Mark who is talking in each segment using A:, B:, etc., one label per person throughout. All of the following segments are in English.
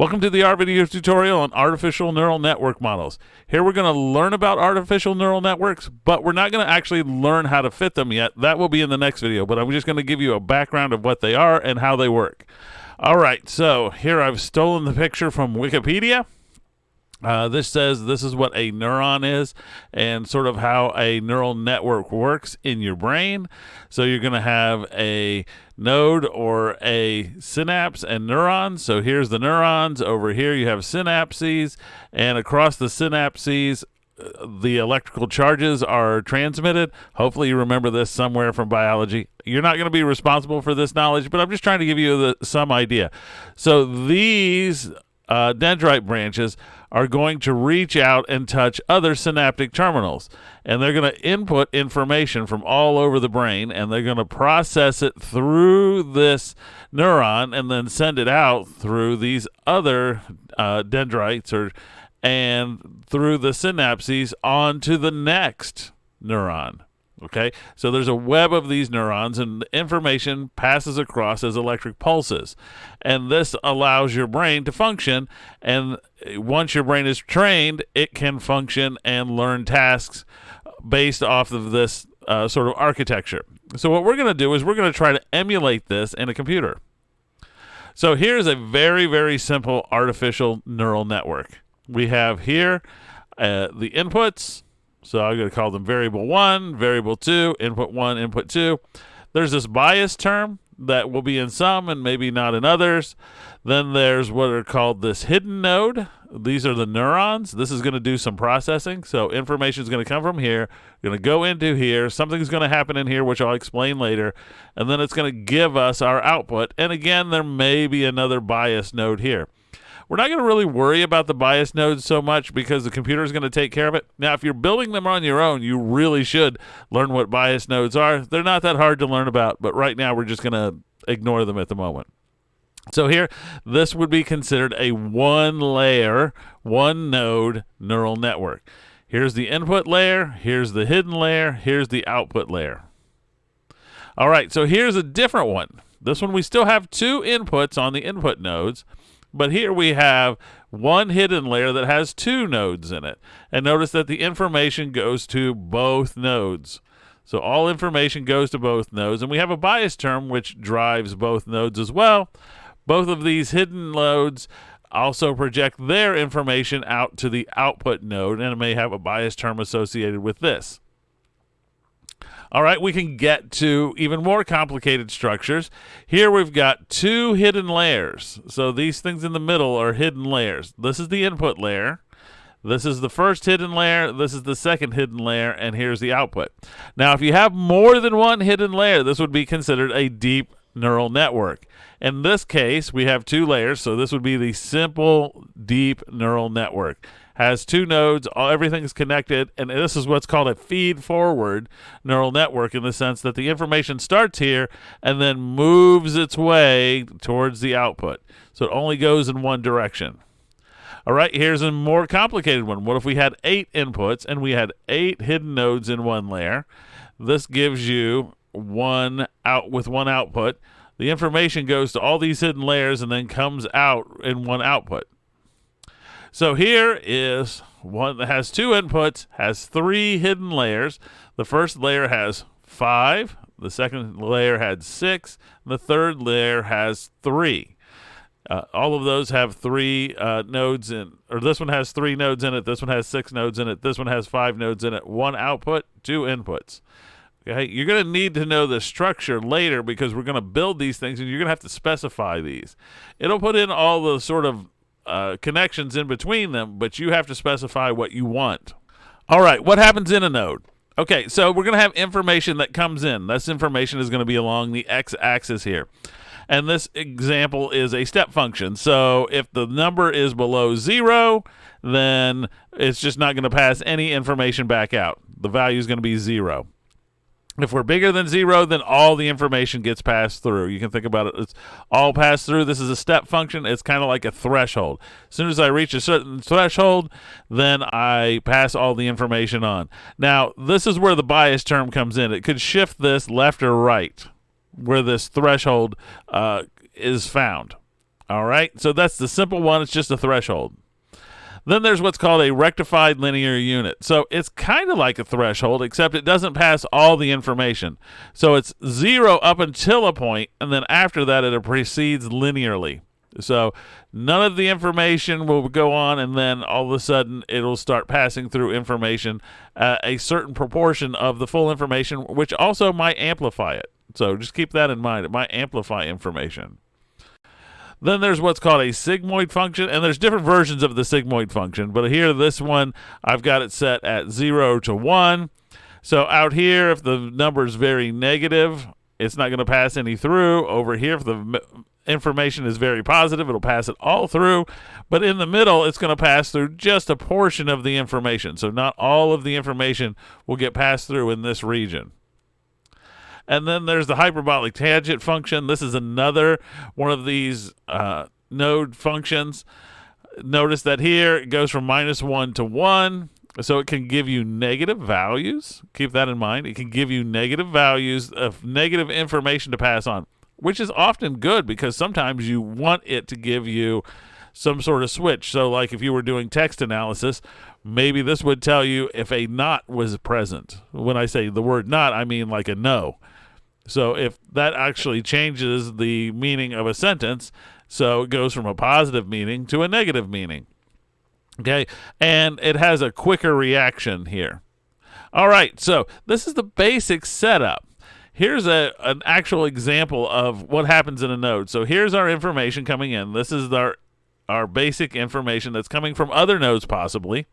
A: Welcome to the R video tutorial on artificial neural network models. Here we're going to learn about artificial neural networks, but we're not going to actually learn how to fit them yet. That will be in the next video, but I'm just going to give you a background of what they are and how they work. All right, so here I've stolen the picture from Wikipedia. This says this is what a neuron is and sort of how a neural network works in your brain. So you're going to have a node or a synapse and neurons. So here's the neurons. Over here you have synapses, and across the synapses the electrical charges are transmitted. Hopefully you remember this somewhere from biology. You're not going to be responsible for this knowledge, but I'm just trying to give you some idea. So these dendrite branches are going to reach out and touch other synaptic terminals, and they're going to input information from all over the brain, and they're going to process it through this neuron and then send it out through these other dendrites and through the synapses onto the next neuron. Okay, so there's a web of these neurons, and the information passes across as electric pulses, and this allows your brain to function. And once your brain is trained, it can function and learn tasks based off of this sort of architecture. So what we're going to do is we're going to try to emulate this in a computer. So here's a very, very simple artificial neural network. We have here the inputs. So I'm going to call them variable 1, variable 2, input 1, input 2. There's this bias term that will be in some and maybe not in others. Then there's what are called this hidden node. These are the neurons. This is going to do some processing. So information is going to come from here, going to go into here. Something's going to happen in here, which I'll explain later. And then it's going to give us our output. And again, there may be another bias node here. We're not going to really worry about the bias nodes so much because the computer is going to take care of it. Now, if you're building them on your own, you really should learn what bias nodes are. They're not that hard to learn about, but right now we're just going to ignore them at the moment. So here, this would be considered a one-layer, one-node neural network. Here's the input layer, here's the hidden layer, here's the output layer. All right, so here's a different one. This one, we still have two inputs on the input nodes, but here we have one hidden layer that has two nodes in it. And notice that the information goes to both nodes. So all information goes to both nodes. And we have a bias term which drives both nodes as well. Both of these hidden nodes also project their information out to the output node, and it may have a bias term associated with this. All right, we can get to even more complicated structures. Here we've got two hidden layers. So these things in the middle are hidden layers. This is the input layer. This is the first hidden layer. This is the second hidden layer, and here's the output. Now, if you have more than one hidden layer, this would be considered a deep neural network. In this case, we have two layers, so this would be the simple deep neural network. Has two nodes, everything's connected, and this is what's called a feed-forward neural network in the sense that the information starts here and then moves its way towards the output. So it only goes in one direction. All right, here's a more complicated one. What if we had 8 inputs and we had 8 hidden nodes in one layer? This gives you one output. The information goes to all these hidden layers and then comes out in one output. So here is one that has two inputs, has 3 hidden layers. The first layer has 5, the second layer had 6, and the third layer has 3. All of those have 3 nodes in, or this one has 3 nodes in it, this one has 6 nodes in it, this one has 5 nodes in it, 1 output, 2 inputs. Okay, you're going to need to know the structure later because we're going to build these things and you're going to have to specify these. It'll put in all the sort of connections in between them, but you have to specify what you want. All right, what happens in a node? Okay, so we're going to have information that comes in. This information is going to be along the x-axis here. And this example is a step function. So if the number is below 0, then it's just not going to pass any information back out. The value is going to be 0. If we're bigger than 0, then all the information gets passed through. You can think about it. It's all passed through. This is a step function. It's kind of like a threshold. As soon as I reach a certain threshold, then I pass all the information on. Now, this is where the bias term comes in. It could shift this left or right, where this threshold is found. All right, so that's the simple one. It's just a threshold. Then there's what's called a rectified linear unit. So it's kind of like a threshold, except it doesn't pass all the information. So it's 0 up until a point, and then after that it proceeds linearly. So none of the information will go on, and then all of a sudden it'll start passing through information, a certain proportion of the full information, which also might amplify it. So just keep that in mind. It might amplify information. Then there's what's called a sigmoid function, and there's different versions of the sigmoid function. But here, this one, I've got it set at 0 to 1. So out here, if the number is very negative, it's not going to pass any through. Over here, if the information is very positive, it'll pass it all through. But in the middle, it's going to pass through just a portion of the information. So not all of the information will get passed through in this region. And then there's the hyperbolic tangent function. This is another one of these node functions. Notice that here it goes from -1 to 1. So it can give you negative values. Keep that in mind. It can give you negative values of negative information to pass on, which is often good because sometimes you want it to give you some sort of switch. So like if you were doing text analysis, maybe this would tell you if a not was present. When I say the word not, I mean like a no. So if that actually changes the meaning of a sentence, so it goes from a positive meaning to a negative meaning. Okay, and it has a quicker reaction here. All right, so this is the basic setup. Here's an actual example of what happens in a node. So here's our information coming in. This is our basic information that's coming from other nodes possibly.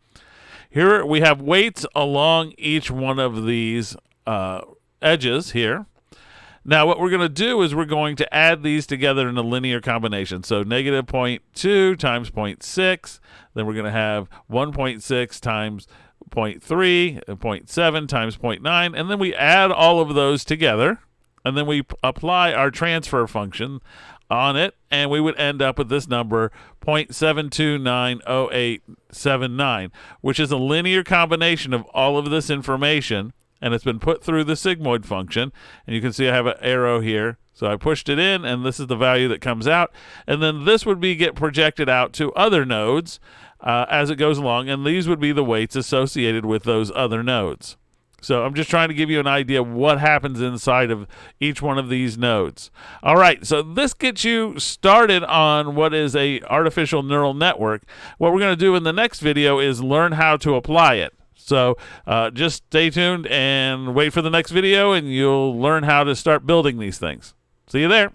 A: Here we have weights along each one of these edges here. Now what we're going to do is we're going to add these together in a linear combination. So negative 0.2 times 0.6, then we're going to have 1.6 times 0.3, 0.7 times 0.9, and then we add all of those together, and then we apply our transfer function on it, and we would end up with this number 0.7290879, which is a linear combination of all of this information, and it's been put through the sigmoid function. And you can see I have an arrow here. So I pushed it in, and this is the value that comes out. And then this would get projected out to other nodes as it goes along, and these would be the weights associated with those other nodes. So I'm just trying to give you an idea of what happens inside of each one of these nodes. All right, so this gets you started on what is a artificial neural network. What we're going to do in the next video is learn how to apply it. So just stay tuned and wait for the next video, and you'll learn how to start building these things. See you there.